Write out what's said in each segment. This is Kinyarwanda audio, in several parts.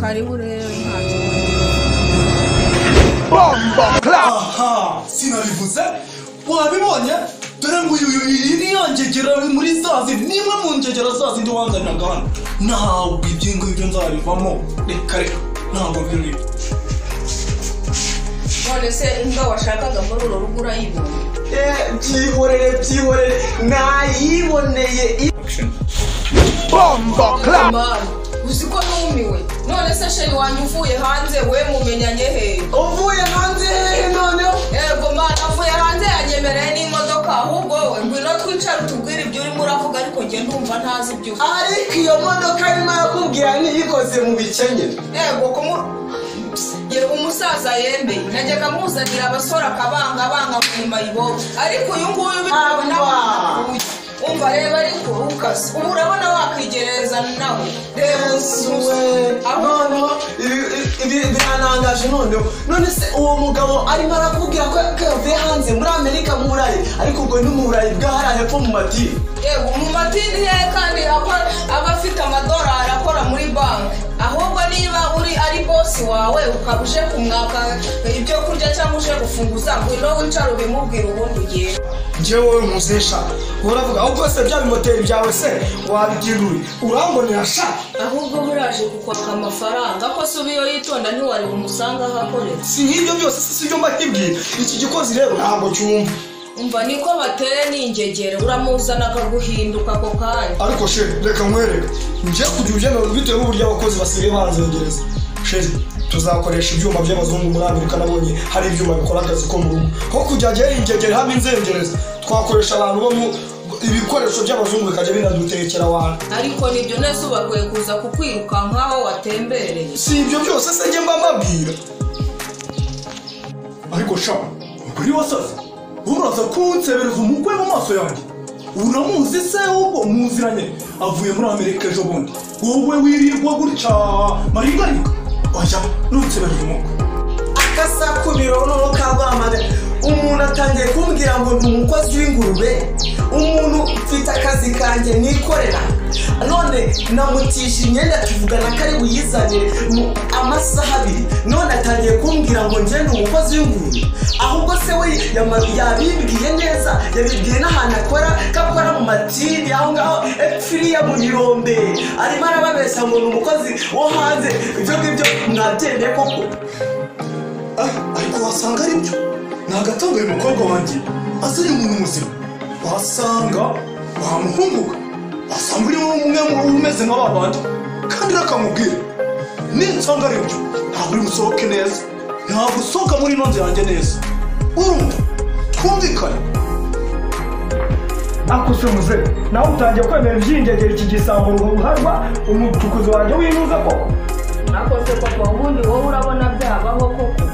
karibu rero ntazo bomba clap. Aha, sinabivuze wabibonye dore ngo iri yangegera muri zazi nimwe mu ngegera zazi ndi wanzaniraga hano ntabwo ibyo nzarivamo reka ntabwo biri none se imbwa washakaga muri uru rugo urayibona byihorere nayiboneye bomba clap. uzi ko numiwe none se sheri wanjye uvuye hanze we mumenyanye he uvuye hanze noneho yego mana avuye hanze yanyemereye n'imodoka ahubwo we ngwino twicara utubwire ibyo urimo uravuga ariko njye ndumva ntazi ibyo ariko iyo modoka arimo arakubwira ntiyikoze mu bikenyero yego umusaza yembeye najyaga muzanira abasore akabanga nyuma yibo ariko uyu nguyu bitewe umva reba ariko ukase ubu urabona wakwigereza nawe reba noneho biranangaje none se uwo mugabo arimo arakubwira ko yavuye hanze muri Amerika mu Burayi ariko ubwo ni mu Burayi bwahara hepfo mu matini yego mu matini he kandi aba afite amadolari akora muri banki ahubwo niba ari bosi wawe ukaba uje kumwaka ibyo kurya cyangwa uje gufunguza ngwino wicara ubimubwira ubundi ugenda njyewe muzesha uravuga ahubwo se bya bimoteri byawe se wabigiruri urambonera sha ahubwo muraje kukwaka amafaranga ko se ubiyo yitonda ntiwari umusanga aho akorera si nk'ibyo byose si byo mbakibwira iki gikozi rero ntabwo cyumva umva niko bateye n'ingegere uramuzana akaguhinduka ako kanya ariko sheri reka nkwereke njye kugira ubyemera bitewe n'uburyo abakozi basigaye banzengereza sheri tuzakoresha ibyuma by'abazungu muri Amerika nabonye hari ibyuma bikora akazi ko mu rugo aho kujya agera ingegere hamwe inzengereza twakoresha abantu bo mu ibikoresho by'abazungu bikajya binadutekera abantu ariko nibyo nese ubakwiye kuza kukwiruka nk'aho watembereye si ibyo byose se njye mba mbabwira ariko sha ukuri wasaze uraza kunsebereza umukwe mu maso yanjye uramuzi se ubwo muziranye avuye muri Amerika ejo bundi wowe wirirwa gutya maringarika oya nunsebereza umukwe akasakubiro no kagwamane umuntu atangiye kumbwira ngo ndi umukozi w'ingurube umuntu ufite akazi kanjye nikorera none namutisha imyenda tuvugana ko ari buyizane amasaha abiri none atangiye kumbwira ngo njye ndi umukozi w'ingurube ahubwo se we yabibwiye neza yabibwiye n'ahantu akora mu matini aho ngaho epfiriya mu Birombe arimo arababeshya ngo ni umukozi wo hanze ibyo ngibyo mwabyemeye koko ariko wasanga ari byo nagatangaye umukobwa wanjye azanye umuntu muzima wasanga wamuhunguka wasanga urimo umwe mu umeze nk'ababandi kandi rakamubwira ninsanga ari byo ntabwo uri musohoke neza ntabwo usohoka muri ino nzu yanjye neza urumva twumvikane akuse muze nawe utangiye kwemera iby'ingegeri iki gisambo ruharwa umucukuzi wanjye winuza koko nakose koko ubundi wowe urabona byabaho koko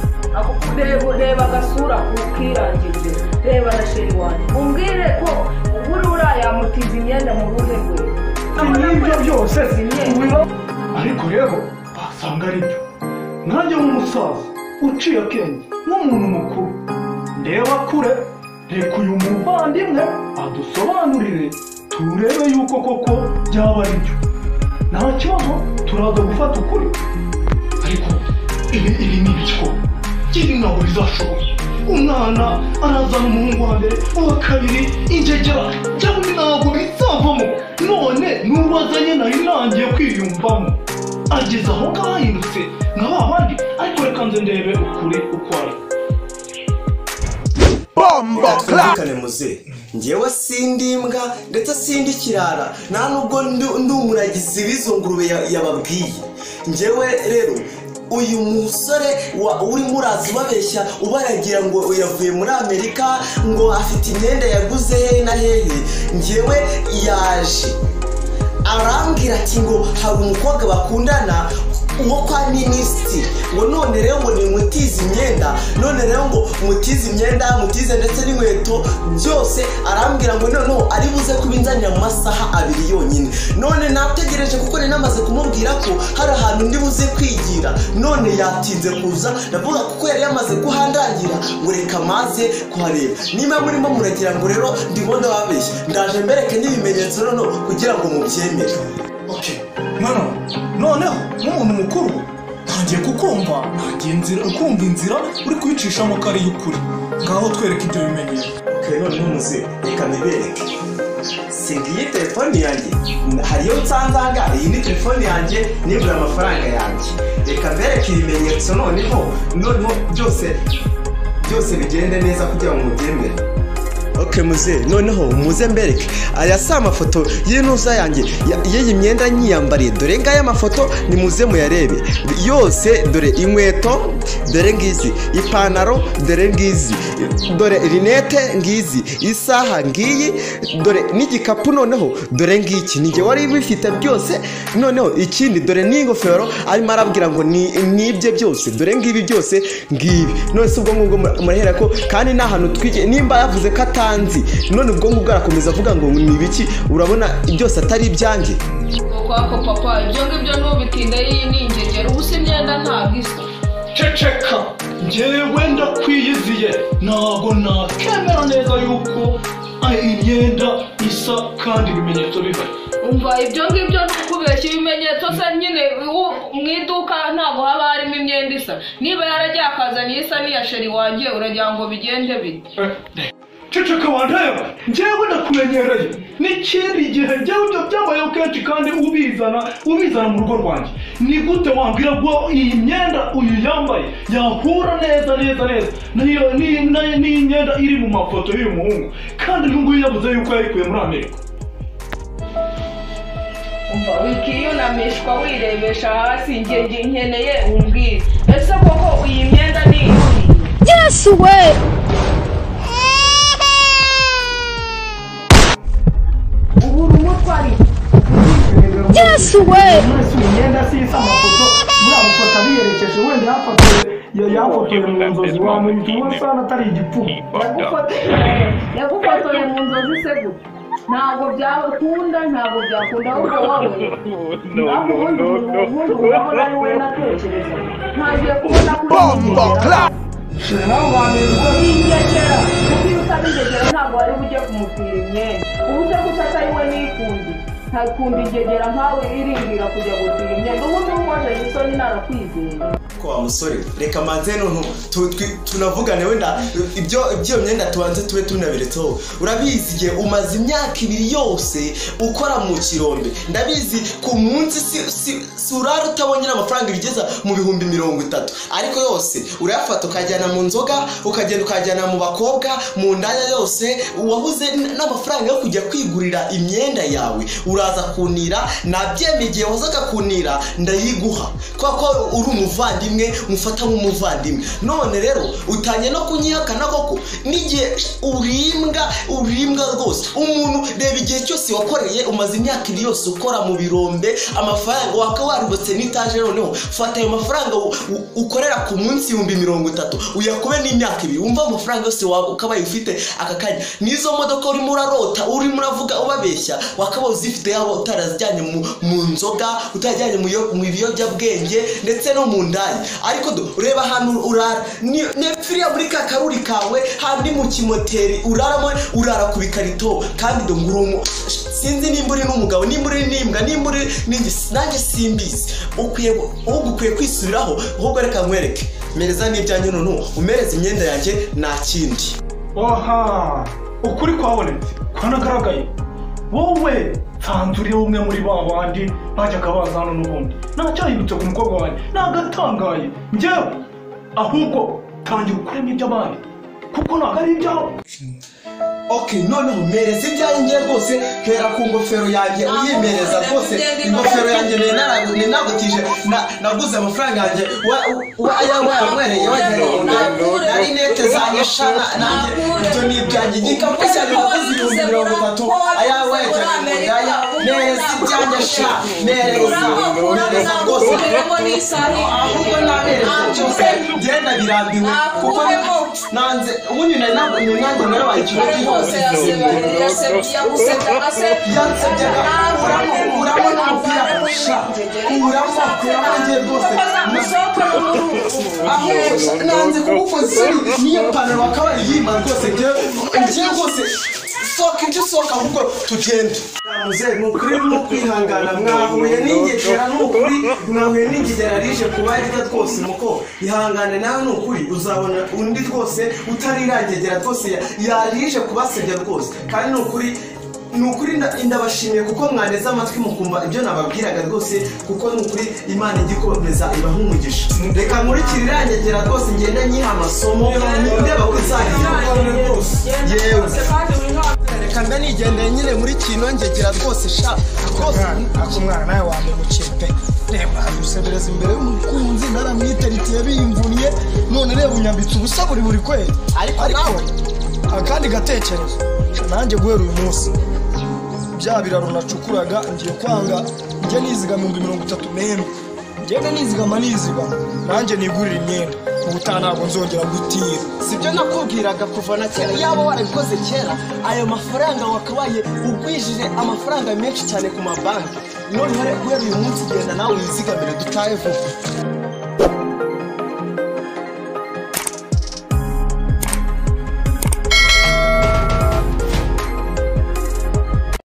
reba agasura kukirangije reba na sheri wanjye umbwire ko uburi urayamutiza imyenda mu ruhe rwe n'ibyo byose ariko rero wasanga ari byo nanjye nk'umusaza uciye akenge nk'umuntu mukuru ndeba kure reka uyu muvandimwe adusobanurire turebe yuko koko byaba ari byo nta kibazo turaza gufata ukuri ariko ibi ni ibiciko kiri ntabwo bizashoboka umwana arazana umuhungu wa mbere uwa kabiri ingegera cyangwa ntabwo bizavamo none n'ubazanye nayo nangiye kwiyumvamo ageze aho ngaho ahindutse nka ba bandi ariko reka nze ndebe ukuri uko ari bomba clap muze njyewe sindi imbwa ndetse sindi ikirara nta nubwo ndi umuragizi w'izo ngurube yababwiye njyewe rero uyu musore urimo uraza ubabeshya ubaragira ngo yavuye muri Amerika ngo afite imyenda yaguze hehe na hehe njyewe yaje arambwira ati ngo hari umukobwa bakundana uwo kwa minisitiri ngo none rero ngo nimutize imyenda none rero ngo mutize imyenda mutize ndetse n'inkweto byose arambwira ngo noneho ari buze kubinzanira mu masaha abiri yonyine none nategereje kuko ni namaze kumubwira ko hari ahantu ndi buze kwigira none yatinze kuza ndavuga kuko yari yamaze kuhandangira ngo reka maze kuhareba niba murimo muragira ngo rero ndibona babeshya ndaje mbereke n'ibimenyetso noneho kugira ngo mubyemere noneho nk'umuntu mukuru ntangiye kukumva ukumva inzira uri kwicishamo ko ari y'ukuri ngaho twereke ibyo bimenyetso. noneho muze reka mbibereke singiye telefone yanjye hariyo nsanzanga iyi ni telefone yanjye nibura amafaranga yanjye reka mbereke ibimenyetso noneho byose bigende neza kugira ngo mubyemere. muze noneho muze mbereke aya si amafoto y'intuza yanjye y'iyi myenda nyiyambariye dore ngaya amafoto ni muze muyarebe yose dore inkweto dore ngizi ipantaro dore ngizi dore rinete ngizi isaha ngiyi dore n'igikapu noneho dore ngiki nige wari bifite byose noneho ikindi dore n'ingofero arimo arabwira ngo nibye byose dore ngibi byose ngibi none se ubwo ngubwo murahera ko kandi n'ahantu twige nimba yavuze ko atanzi none ubwo ngubwo arakomeza avuga ngo ni ibiki urabona byose atari ibyanjye kwako papa ibyo ngibyo ntubitinde y'iningegera ubu si imyenda ntabwo isa ceceka njyewe ndakwiyiziye ntabwo nakemera neza yuko imyenda isa kandi ibimenyetso bihari umva ibyo ngibyo ntukubeshya ibimenyetso se nyine mu iduka ntabwo haba harimo imyenda isa niba yaragiye akazaniye isa n'iya sheri wanjye uragira ngo bigende bite ceceka wandeba njyewe ndakumenyereye n'ikindi gihe njyewe ibyo byambayeho kenshi kandi ubizana mu rugo rwanjye ni gute wambwira ngo iyi myenda uyu yambaye yahura neza n'iyi myenda iri mu mafoto y'uyu muhungu kandi uyu nguyu yavuze yuko yayikuye muri Amerika. umva wikiyunamishwa wirebesha hasi njye nkeneye umbwire ese koko iyi myenda ni iyuhi? Yes we Yes way. Imyenda si isa amafoto buriya amafoto abiyerekeje wenda yafotoye mu nzozi wamenya sana atari igipfuko yagufotoye mu nzozi se gute ntabwo byakunda ahubwo wowe ntabwo ubundi urabona ari wowe natekereza ntagiye kubona kuri nawe wamenya ingegera kuko iyo utabigegera ntabwo wari bujye kumupira imyenda ubu se kuko atari we n'ikundi ntakunda ingegera nkawe irindira kujya gutira imyenda ubundi ukoje isoni narakwizeye ko wa musore reka manze none tunavugane wenda ibyo myenda tubanze tube tunabiretseho urabizi igihe umaze imyaka 2 yose ukora mu kirombe ndabizi ku munsi si urara utabonye amafaranga bigeza mu 30 ariko yose urayafata ukajyana mu nzoga ukagenda ukajyana mu bakobwa mu ndaya yose wabuze n'amafaranga yo kujya kwigurira imyenda yawe uraza kunira nabyemeye wazaga kunira ndayiguha kuko uri umuvandimwe mufata nk'umuvandimwe none rero utanye no kunyihakana koko n'igihe urimbwa rwose umuntu reba igihe cyose wakoreye umaze imyaka 2 yose ukora mu birombe amafaranga wakawarubutse n'itaje noneho fata ayo mafaranga ukorera ku munsi 30 uyakube n'imyaka 2 umva amafaranga yose ukabaye ufite akakanya nizo modoka urimo urarota urimo uravuga ubabeshya wakabaye uzifite yabo utarazijyanye mu nzoga utajyanye mu biyobyabwenge ndetse no mu ndayi ariko ureba ahantu urara nepfiriya muri ka karuri kawe handi mu kimoteri urara ku bikarito kandi dongurumo sinzi nimba uri n'umugabo nimba uri n'imbwa nimba uri nanjye simbizi ukwiye kwisubiraho ahubwo reka nkwereke mereza n'ibyanjye none umereze imyenda yanjye nta kindi oha ukuri kwabonetse kwanagaragaye wowe nsanzuriye umwe muri ba bandi bajyaga baza hano n'ubundi ntacyahindutse ku mukobwa wanjye nagatangaye njyewe ahubwo tangira ukuremo iby'abandi kuko ntabwo ari ibyawe noneho mereza ibyanjye rwose hera ku ngofero yanjye uyimereza rwose ingofero yanjye ninagutije naguze amafaranga yanjye wayanywereye nari nete zanjye shana nanjye ibyo ni ibyanjye igikapu cyanjye naguze 30 ayawe yajyanye mereza ibyanjye sha mereza rwose ahubwo namereza cyose ngenda birambiwe kuko nanze ubundi nanjye narabaye ikibazo nanze kugukoza niyo panaro wakabaye yima rwose njye rwose soka ahubwo tugende muze nukuri n'ukwihangana mwahuye n'ingegera n'ukuri mwahuye n'ingegera rije kubarya rwose muko ihangane nawe n'ukuri uzabona undi rwose utarirangegera rwose yarije kubasebya rwose kandi n'ukuri ndabashimiye kuko mwaneze amatwi mukumva ibyo nababwiraga rwose kuko n'ukuri Imana igikomeza ibaha umugisha reka nkurikire irangegera rwose ngende nyiha amasomo ndeba ko izagira rwose yewe reka ndanigendeye nyine muri kino ngegera rwose sha rwose ako mwana nawe wamemukira pe reba usebereza imbere y'umukunzi naramwiteritiye biyimvuniye none reba unyambitse ubusa buri kwezi ariko nawe akandi gatekerezo nanjye guhera uyu munsi bya biraro nacukuraga ngiye kwanga njye nizigama 30 meme ngende nizigama nanjye nigurira imyenda ubutaha ntabwo nzongera gutira sibyo nakubwiraga kuva na kera yaba warabikoze kera ayo mafaranga wakabaye ugwijije amafaranga menshi cyane ku mabanki none guhera uyu munsi genda nawe wizigamire dutahe vuba